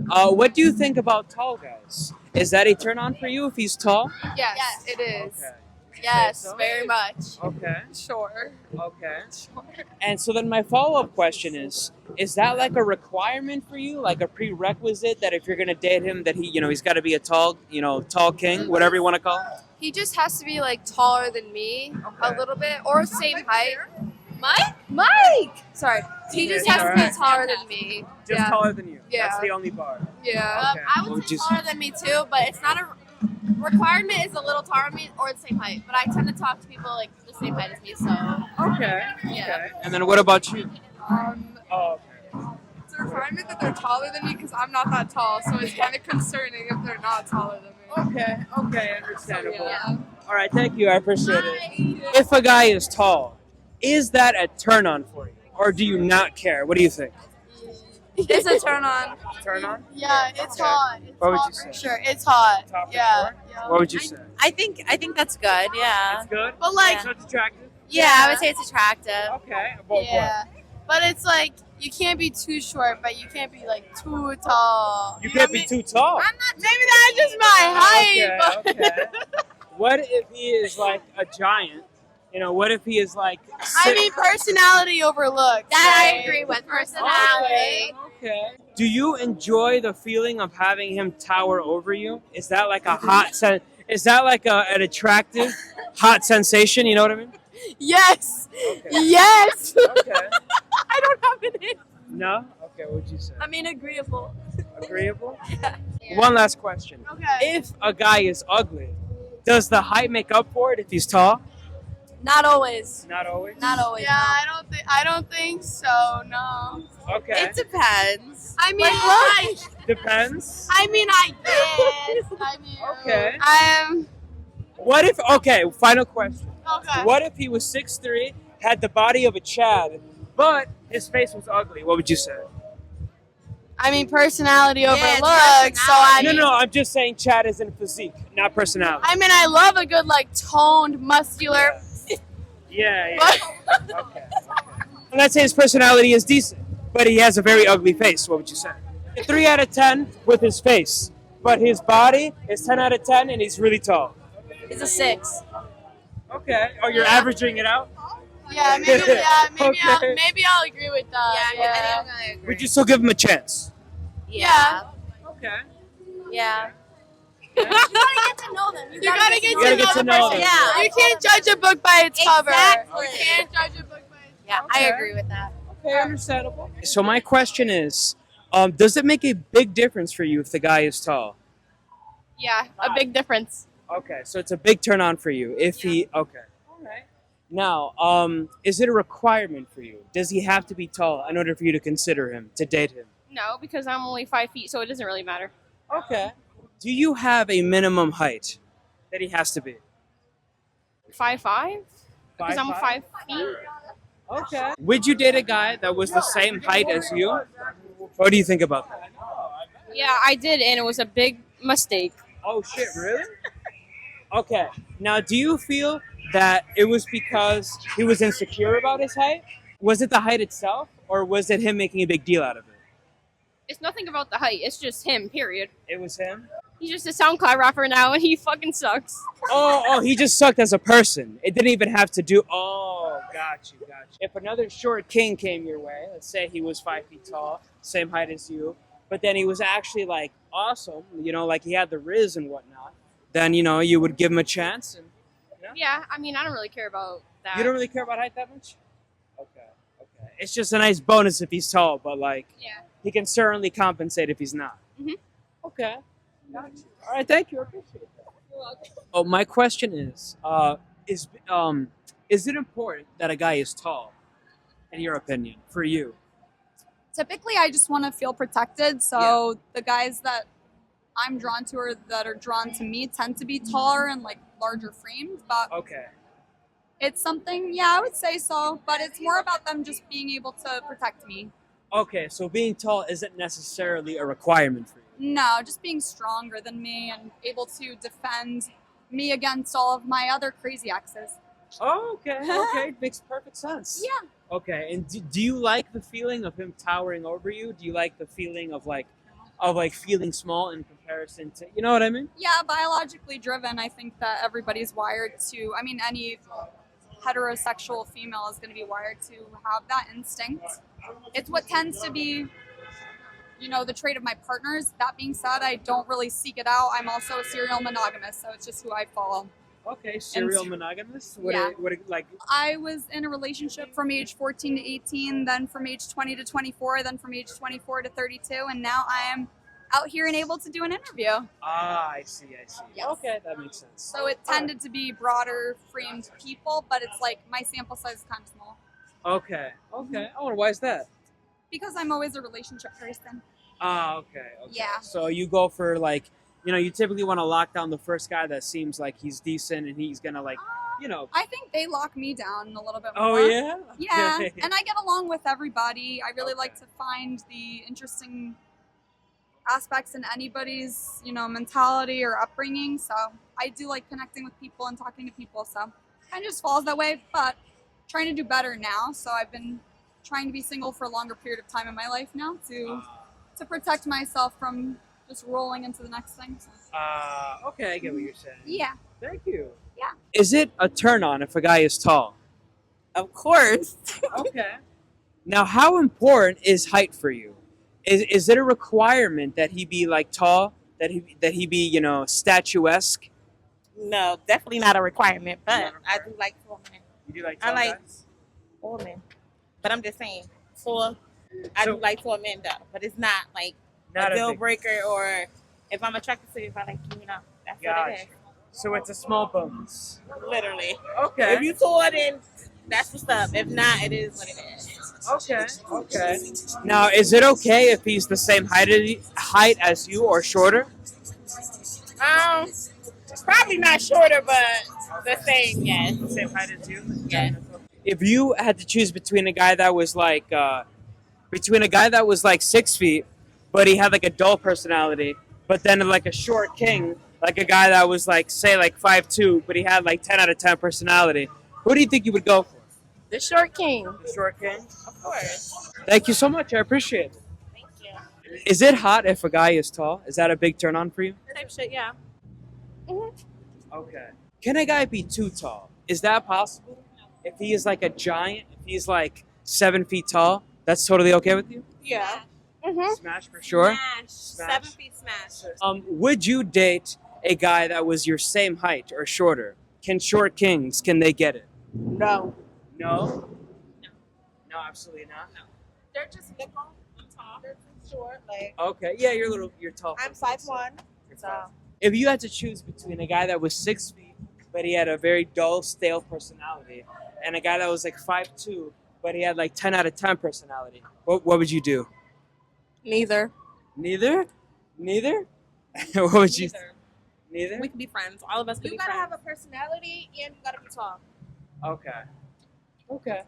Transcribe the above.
What do you think about tall guys? Is that a turn on for you if he's tall? Yes, Yes. it is. Okay. Yes, So? very much. Okay. Sure. Okay. And so then my follow-up question is that like a requirement for you, like a prerequisite that if you're gonna date him, that he's got to be a tall, tall king, whatever you want to call him? He just has to be like taller than me a Okay. little bit, or same height. Mike? Sorry, he just Yeah, has to alright. be taller than me. Just yeah. taller than you. Yeah. That's the only bar. Yeah. Okay. I What would would say you taller than me too, but it's not a requirement. Is a little taller than me or the same height. But I tend to talk to people like the same height as me, so Okay. Yeah. Okay. And then what about you? Oh, okay. It's a requirement that they're taller than me because I'm not that tall, so it's kind of concerning if they're not taller than me. Okay. Okay. Understandable. Yeah. All right. Thank you. I appreciate it. If a guy is tall, is that a turn on for you, or do you not care? What do you think? it's a turn on. Turn on? Yeah, it's Okay. hot. It's What would hot you for say? sure. It's hot. Top for Yeah. sure? What would you say? I think that's good. Yeah. It's good. But like, So it's attractive. Yeah, I would say it's attractive. Okay. About yeah. But it's like you can't be too short, but you can't be like too tall. what? You know can't what be I mean? too tall. Maybe that's just my height. Okay. Okay. What if he is like a giant? What if he is like? I mean, personality over looks. That I right? agree with. Personality. Okay. Do you enjoy the feeling of having him tower over you? Is that like a hot Is that like an attractive, hot sensation? You know what I mean? Yes. Okay. Yes. Okay. I don't have an name. No. Okay. What would you say? I mean, agreeable. Agreeable. One last question. Okay. If a guy is ugly, does the height make up for it if he's tall? Not always. Not always. Not always. Yeah, I don't think so. No. Okay. It depends. I mean, Like, Depends. I mean, I guess. I mean, Okay. What if? Okay. Final question. Okay. What if he was 6'3", had the body of a Chad, but his face was ugly? What would you say? I mean, personality over it's looks. So I No, mean, no. I'm just saying Chad is in physique, not personality. I mean, I love a good like toned, muscular. Yeah. Okay. And let's say his personality is decent, but he has a very ugly face. What would you say? 3 out of 10 with his face, but his body is 10 out of 10, and he's really tall. It's a 6. Okay. Oh, you're averaging it out. Yeah, maybe. Yeah, maybe. Okay. Maybe I'll agree with that. Yeah, I think I agree. Would you still give him a chance? Yeah. Okay. Yeah. You gotta get to know them. You gotta get You gotta get to know them. Yeah. You can't judge a book by its cover. Exactly. You can't judge a book by its Yeah, Okay. I agree with that. Okay, understandable. So my question is, does it make a big difference for you if the guy is tall? Yeah, a big difference. Okay, so it's a big turn on for you if he. Okay. All right. Now, is it a requirement for you? Does he have to be tall in order for you to consider him, to date him? No, because I'm only 5 feet, so it doesn't really matter. Okay. Do you have a minimum height that he has to be? 5'5"? Because I'm 5'5"? 5 feet. Okay. Would you date a guy that was the same height as you? What do you think about that? Yeah, I did, and it was a big mistake. Oh shit, really? Okay. Now, do you feel that it was because he was insecure about his height? Was it the height itself, or was it him making a big deal out of it? It's nothing about the height. It's just him, period. It was him? He's just a SoundCloud rapper now, and he fucking sucks. Oh, he just sucked as a person. It didn't even have to do. Oh, got you. If another short king came your way, let's say he was 5 feet tall, same height as you, but then he was actually like awesome, like he had the riz and whatnot, then you would give him a chance. And Yeah, I mean, I don't really care about that. you don't really care about height that much. Okay. It's just a nice bonus if he's tall, but like Yeah. he can certainly compensate if he's not. Mhm. Okay. Got you. All right. Thank you. I appreciate that. You're welcome. Oh, my question is it important that a guy is tall, in your opinion, for you? Typically, I just want to feel protected. So the guys that I'm drawn to or that are drawn to me tend to be taller and like larger framed. But Okay. it's something, yeah, I would say so. But it's more about them just being able to protect me. Okay. So being tall isn't necessarily a requirement for you. No, just being stronger than me and able to defend me against all of my other crazy exes. Oh, okay. Okay. Makes perfect sense. Yeah. Okay. And do you like the feeling of him towering over you? Do you like the feeling of like of like feeling small in comparison to, you know what I mean? Yeah, biologically driven. I think that everybody's wired to. I mean, any heterosexual female is going to be wired to have that instinct. It's what tends to be, the trait of my partners. That being said, I don't really seek it out. I'm also a serial monogamous, so it's just who I follow. Okay, serial monogamous. What? Yeah. Like? I was in a relationship from age 14 to 18, then from age 20 to 24, then from age 24 to 32, and now I am out here and able to do an interview. Ah, I see. Yes. Okay, that makes sense. So it tended to be broader framed people, but it's like my sample size is kind of small. Okay. Oh, and why is that? Because I'm always a relationship person. Ah, okay. Yeah. So you go for like, you typically want to lock down the first guy that seems like he's decent and he's gonna like, I think they lock me down a little bit more. Oh yeah. Yeah, Okay. and I get along with everybody. I really like to find the interesting aspects in anybody's, mentality or upbringing. So I do like connecting with people and talking to people. So kind of just falls that way, but trying to do better now. So I've been trying to be single for a longer period of time in my life now to protect myself from just rolling into the next thing. So. Okay, I get what you're saying. Yeah. Thank you. Yeah. Is it a turn on if a guy is tall? Of course. Okay. Now, how important is height for you? Is it a requirement that he be like tall, that he be statuesque? No, definitely not a requirement, but Not a I do like tall men. You do like I tall like- guys? Tall men. But I'm just saying, I do like tall men though, but it's not like Not a deal big- breaker or if I'm attracted to you, if I like you, that's what it Gotcha. So it's a small bonus. is. Literally. Okay. If you tall, then that's what's up. If not, it is what it is. Okay. Now, is it okay if he's the same height as you or shorter? Probably not shorter, but the same, yes. The same height as you? Yes. If you had to choose between a guy that was like 6 feet, but he had like a dull personality, but then like a short king, like a guy that was like say like 5'2", but he had like 10 out of 10 personality, who do you think you would go for? The short king. The short king. Of course. Thank you so much. I appreciate it. Thank you. Is it hot if a guy is tall? Is that a big turn on for you? Type shit, yeah. Okay. Can a guy be too tall? Is that possible? If he is like a giant, if he's like 7 feet tall, that's totally okay with you? Yeah. Smash for sure. Smash. 7 feet smash. Would you date a guy that was your same height or shorter? Can short kings, can they get it? No. No? No, absolutely not. They're just little. I'm tall. They're too short. Like Okay, yeah, you're tall. I'm 5'1". So If you had to choose between a guy that was 6 feet, but he had a very dull, stale personality, and a guy that was like 5'2", but he had like 10 out of 10 personality, what would you do? neither. Neither? What would you? Neither. We can be friends. All of us can You be gotta friends. have a personality and you gotta be tall. Okay.